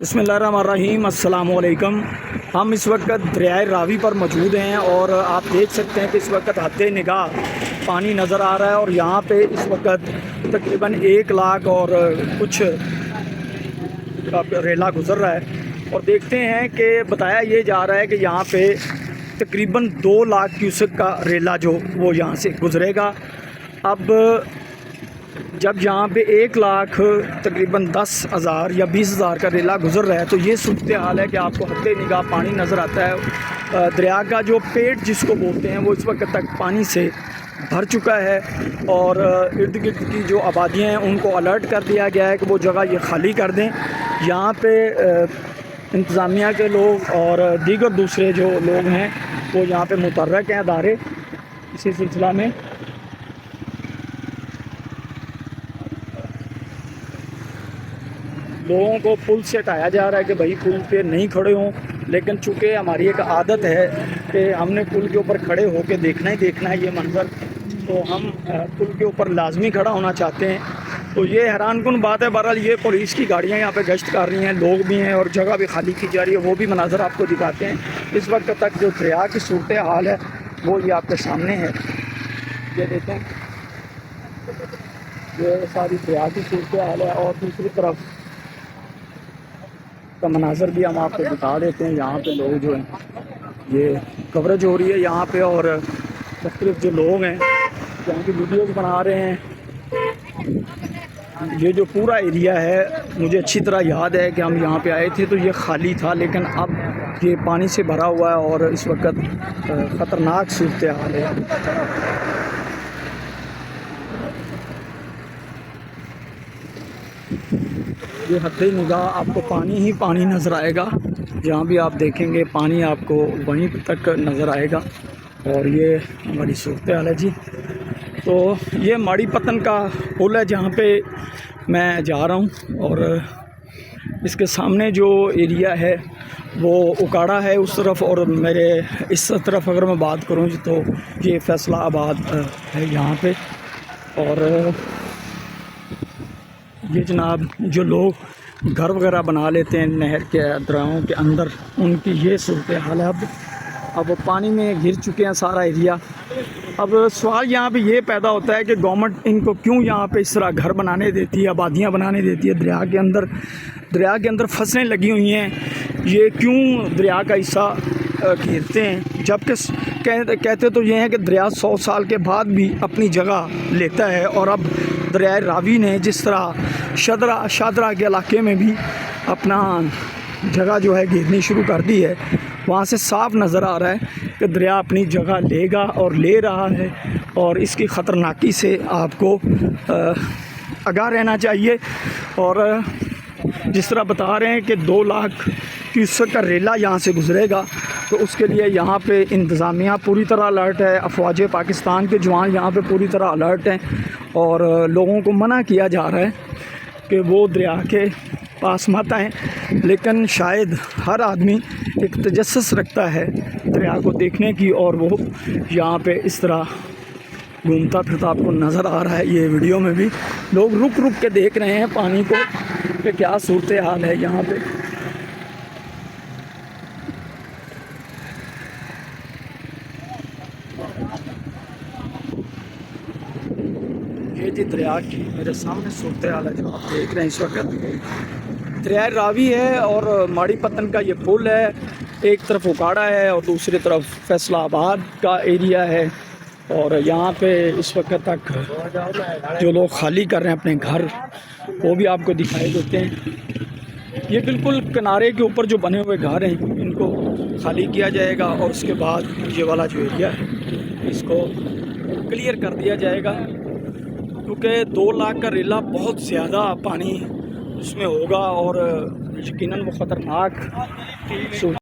बिस्मिल्लाहिर्रहमानिर्रहीम। अस्सलाम वालेकुम। हम इस वक्त दरियाए रावी पर मौजूद हैं और आप देख सकते हैं कि इस वक्त हद निगाह पानी नज़र आ रहा है और यहाँ पे इस वक्त तकरीबन 1 लाख और कुछ रेला गुज़र रहा है। और देखते हैं कि बताया ये जा रहा है कि यहाँ पे तकरीबन 2 लाख क्यूसेक का रेला जो वो यहाँ से गुज़रेगा। अब जब यहाँ पे 1 लाख तकरीबन 10,000 या 20,000 का रेला गुज़र रहा है तो ये सूरत हाल है कि आपको हद निगाह पानी नज़र आता है। दरिया का जो पेट जिसको बोलते हैं वो इस वक्त तक पानी से भर चुका है और इर्द गिर्द की जो आबादियाँ हैं उनको अलर्ट कर दिया गया है कि वो जगह ये खाली कर दें। यहाँ पे इंतज़ामिया के लोग और दीगर दूसरे जो लोग हैं वो यहाँ पे मुतर्रक हैं अदारे इसी सिलसिला में। लोगों को पुल से हटाया जा रहा है कि भाई पुल पे नहीं खड़े हों, लेकिन चूँकि हमारी एक आदत है कि हमने पुल के ऊपर खड़े होकर देखना ही देखना है ये मंज़र, तो हम पुल के ऊपर लाजमी खड़ा होना चाहते हैं। तो ये हैरानकुन बात है। बहरहाल ये पुलिस की गाड़ियाँ यहाँ पे गश्त कर रही हैं, लोग भी हैं और जगह भी खाली की जा रही है, वो भी मनाज़र आपको दिखाते हैं। इस वक्त तक जो दरिया की सूरत हाल है वो ये आपके सामने है। ये देखें, ये सारी दरिया की सूरत हाल है और दूसरी तरफ का मनाज़र भी हम आपको दिखा देते हैं। यहाँ पे लोग जो हैं ये कवरेज हो रही है यहाँ पे और मुख्तलिफ जो लोग हैं यहाँ की वीडियोज़ बना रहे हैं। ये जो पूरा एरिया है मुझे अच्छी तरह याद है कि हम यहाँ पे आए थे तो ये खाली था, लेकिन अब ये पानी से भरा हुआ है और इस वक्त ख़तरनाक सूरत हाल है। ये हद निगाह आपको पानी ही पानी नज़र आएगा, जहाँ भी आप देखेंगे पानी आपको वहीं तक नज़र आएगा। और ये हमारी सूरत हाल है जी। तो ये माड़ी पतन का पुल है जहाँ पे मैं जा रहा हूँ और इसके सामने जो एरिया है वो उकाड़ा है उस तरफ, और मेरे इस तरफ अगर मैं बात करूँ तो ये फैसलाबाद है यहाँ पे। और ये जनाब जो लोग घर वगैरह बना लेते हैं नहर के दरियाओं के अंदर, उनकी ये सूरत हाल है। अब वो पानी में घिर चुके हैं सारा एरिया। अब सवाल यहाँ पे ये पैदा होता है कि गवर्नमेंट इनको क्यों यहाँ पे इस तरह घर बनाने देती है, आबादियाँ बनाने देती है दरिया के अंदर फसलें लगी हुई हैं, ये क्यों दरिया का हिस्सा घेरते हैं। जबकि कहते तो ये हैं कि दरिया 100 साल के बाद भी अपनी जगह लेता है। और अब दरियाए रावी ने जिस तरह शादरा के इलाके में भी अपना जगह जो है घेरनी शुरू कर दी है, वहाँ से साफ नज़र आ रहा है कि दरिया अपनी जगह लेगा और ले रहा है और इसकी ख़तरनाकी से आपको आगाह रहना चाहिए। और जिस तरह बता रहे हैं कि 2 लाख क्यूसेक का रेला यहाँ से गुज़रेगा, तो उसके लिए यहाँ पे इंतज़ामिया पूरी तरह अलर्ट है, अफवाज पाकिस्तान के जवान यहाँ पे पूरी तरह अलर्ट हैं और लोगों को मना किया जा रहा है कि वो दरिया के पास मत आएँ। लेकिन शायद हर आदमी एक तजस्सुस रखता है दरिया को देखने की, और वो यहाँ पे इस तरह घूमता फिरता आपको नज़र आ रहा है। ये वीडियो में भी लोग रुक रुक के देख रहे हैं पानी को कि क्या सूरत हाल है यहाँ पे। ये जी दरिया की मेरे सामने सूरत हाल है जो आप देख रहे हैं इस वक्त। दरिया रावी है और माड़ी पतन का ये पुल है, एक तरफ उकाड़ा है और दूसरी तरफ फैसलाबाद का एरिया है। और यहाँ पे इस वक्त तक जो लोग खाली कर रहे हैं अपने घर, वो भी आपको दिखाई देते हैं। ये बिल्कुल किनारे के ऊपर जो बने हुए घर हैं इनको खाली किया जाएगा और उसके बाद ये वाला जो एरिया है इसको क्लियर कर दिया जाएगा, क्योंकि 2 लाख का रेला बहुत ज़्यादा पानी उसमें होगा और यकीनन वो ख़तरनाक